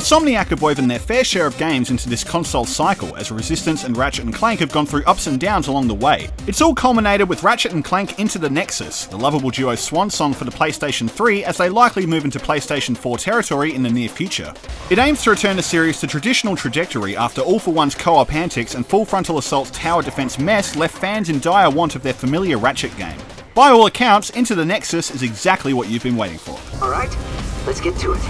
Insomniac have woven their fair share of games into this console cycle, as Resistance and Ratchet and Clank have gone through ups and downs along the way. It's all culminated with Ratchet and Clank Into the Nexus, the lovable duo's swan song for the PlayStation 3 as they likely move into PlayStation 4 territory in the near future. It aims to return the series to traditional trajectory after All for One's co-op antics and Full Frontal Assault's tower defense mess left fans in dire want of their familiar Ratchet game. By all accounts, Into the Nexus is exactly what you've been waiting for. Alright, let's get to it.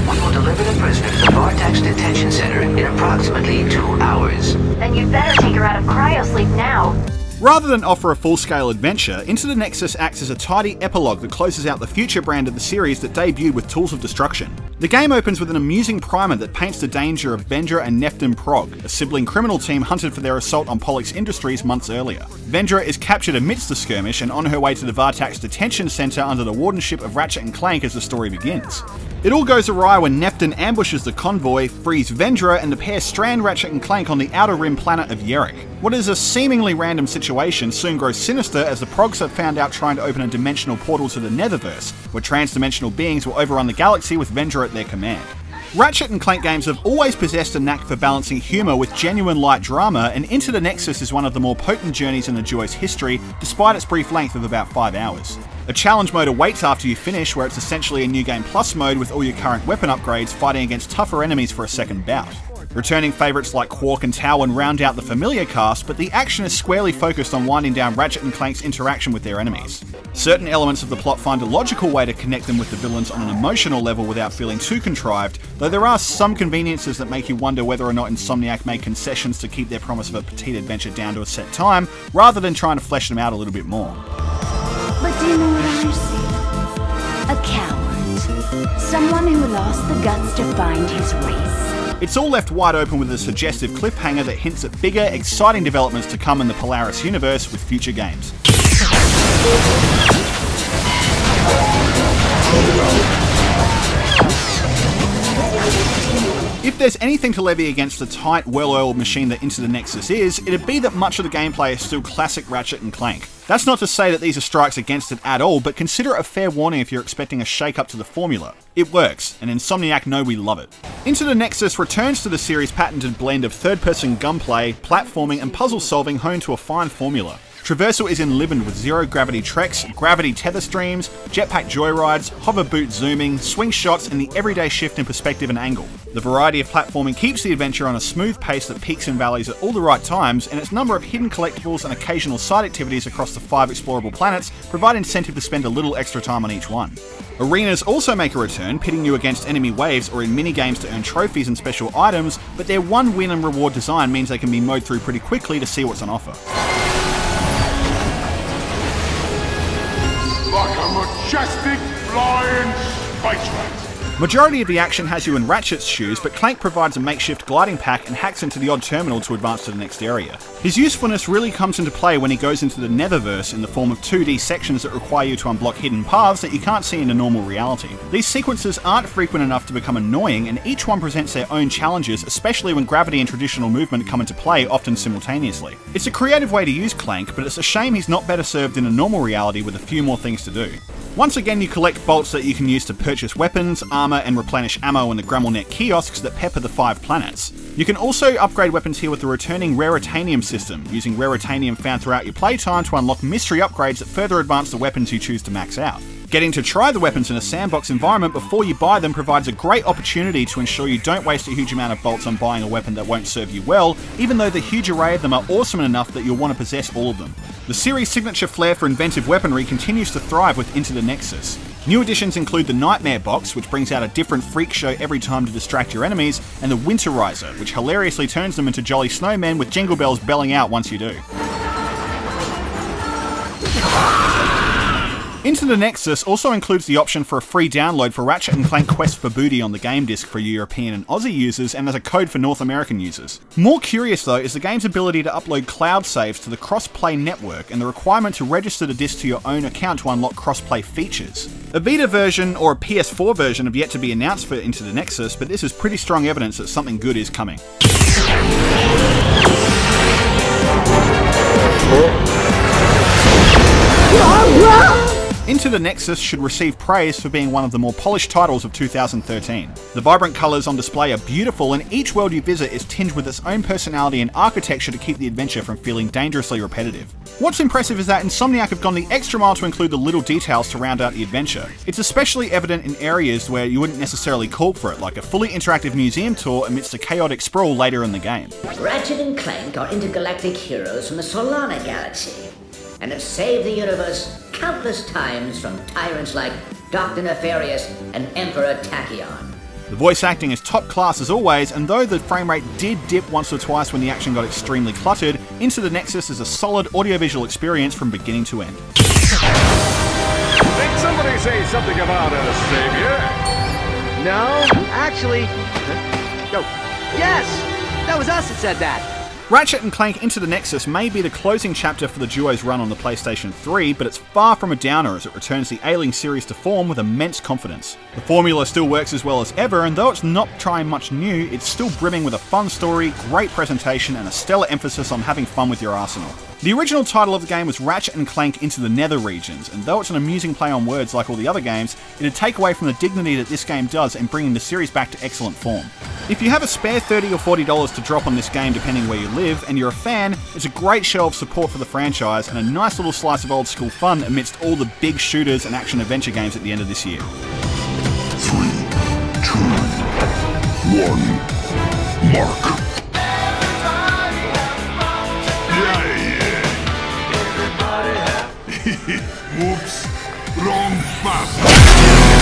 We will deliver the prisoner to the Vortex Detention Center in approximately 2 hours. Then you'd better take her out of cryosleep now. Rather than offer a full-scale adventure, Into the Nexus acts as a tidy epilogue that closes out the future brand of the series that debuted with Tools of Destruction. The game opens with an amusing primer that paints the danger of Vendra and Neftin Prog, a sibling criminal team hunted for their assault on Pollux Industries months earlier. Vendra is captured amidst the skirmish and on her way to the Vartax Detention Center under the wardenship of Ratchet and Clank as the story begins. It all goes awry when Neftin ambushes the convoy, frees Vendra, and the pair strand Ratchet and Clank on the outer rim planet of Yerrick. What is a seemingly random situation soon grows sinister as the Progs are found out trying to open a dimensional portal to the Netherverse, where trans-dimensional beings will overrun the galaxy with Vendra at their command. Ratchet and Clank games have always possessed a knack for balancing humour with genuine light drama, and Into the Nexus is one of the more potent journeys in the duo's history, despite its brief length of about 5 hours. A challenge mode awaits after you finish, where it's essentially a New Game Plus mode with all your current weapon upgrades fighting against tougher enemies for a second bout. Returning favourites like Quark and Talwyn round out the familiar cast, but the action is squarely focused on winding down Ratchet and Clank's interaction with their enemies. Certain elements of the plot find a logical way to connect them with the villains on an emotional level without feeling too contrived, though there are some conveniences that make you wonder whether or not Insomniac made concessions to keep their promise of a petite adventure down to a set time, rather than trying to flesh them out a little bit more. But do you know what I see? A coward. Someone who lost the guts to find his race. It's all left wide open with a suggestive cliffhanger that hints at bigger, exciting developments to come in the Polaris universe with future games. If there's anything to levy against the tight, well-oiled machine that Into the Nexus is, it'd be that much of the gameplay is still classic Ratchet and Clank. That's not to say that these are strikes against it at all, but consider it a fair warning if you're expecting a shake-up to the formula. It works, and Insomniac know we love it. Into the Nexus returns to the series' patented blend of third-person gunplay, platforming, and puzzle-solving honed to a fine formula. Traversal is enlivened with zero-gravity treks, gravity tether streams, jetpack joyrides, hover boot zooming, swing shots, and the everyday shift in perspective and angle. The variety of platforming keeps the adventure on a smooth pace that peaks and valleys at all the right times, and its number of hidden collectibles and occasional side activities across the 5 explorable planets provide incentive to spend a little extra time on each one. Arenas also make a return, pitting you against enemy waves or in mini-games to earn trophies and special items, but their one win and reward design means they can be mowed through pretty quickly to see what's on offer. Like a majestic flying space rat. Majority of the action has you in Ratchet's shoes, but Clank provides a makeshift gliding pack and hacks into the odd terminal to advance to the next area. His usefulness really comes into play when he goes into the Netherverse in the form of 2D sections that require you to unblock hidden paths that you can't see in a normal reality. These sequences aren't frequent enough to become annoying, and each one presents their own challenges, especially when gravity and traditional movement come into play, often simultaneously. It's a creative way to use Clank, but it's a shame he's not better served in a normal reality with a few more things to do. Once again, you collect bolts that you can use to purchase weapons, armor, and replenish ammo in the GramelNet kiosks that pepper the 5 planets. You can also upgrade weapons here with the returning Raritanium system, using Raritanium found throughout your playtime to unlock mystery upgrades that further advance the weapons you choose to max out. Getting to try the weapons in a sandbox environment before you buy them provides a great opportunity to ensure you don't waste a huge amount of bolts on buying a weapon that won't serve you well, even though the huge array of them are awesome enough that you'll want to possess all of them. The series' signature flair for inventive weaponry continues to thrive with Into the Nexus. New additions include the Nightmare Box, which brings out a different freak show every time to distract your enemies, and the Winterizer, which hilariously turns them into jolly snowmen with jingle bells belling out once you do. Into the Nexus also includes the option for a free download for Ratchet and Clank Quest for Booty on the game disc for European and Aussie users, and as a code for North American users. More curious though is the game's ability to upload cloud saves to the cross-play network and the requirement to register the disc to your own account to unlock cross-play features. A Vita version or a PS4 version have yet to be announced for Into the Nexus, but this is pretty strong evidence that something good is coming. Into Into the Nexus should receive praise for being one of the more polished titles of 2013. The vibrant colours on display are beautiful, and each world you visit is tinged with its own personality and architecture to keep the adventure from feeling dangerously repetitive. What's impressive is that Insomniac have gone the extra mile to include the little details to round out the adventure. It's especially evident in areas where you wouldn't necessarily call for it, like a fully interactive museum tour amidst a chaotic sprawl later in the game. Ratchet and Clank are intergalactic heroes from the Solana galaxy, and have saved the universe countless times from tyrants like Dr. Nefarious and Emperor Tachyon. The voice acting is top class as always, and though the frame rate did dip once or twice when the action got extremely cluttered, Into the Nexus is a solid audiovisual experience from beginning to end. Did somebody say something about a savior? No, actually... Oh, yes! That was us that said that! Ratchet and Clank Into the Nexus may be the closing chapter for the duo's run on the PlayStation 3, but it's far from a downer as it returns the ailing series to form with immense confidence. The formula still works as well as ever, and though it's not trying much new, it's still brimming with a fun story, great presentation, and a stellar emphasis on having fun with your arsenal. The original title of the game was Ratchet and Clank Into the Nether Regions, and though it's an amusing play on words like all the other games, it'd take away from the dignity that this game does in bringing the series back to excellent form. If you have a spare $30 or $40 to drop on this game depending where you live, and you're a fan, it's a great show of support for the franchise and a nice little slice of old school fun amidst all the big shooters and action adventure games at the end of this year. 3, 2, 1, mark. Whoops, wrong button.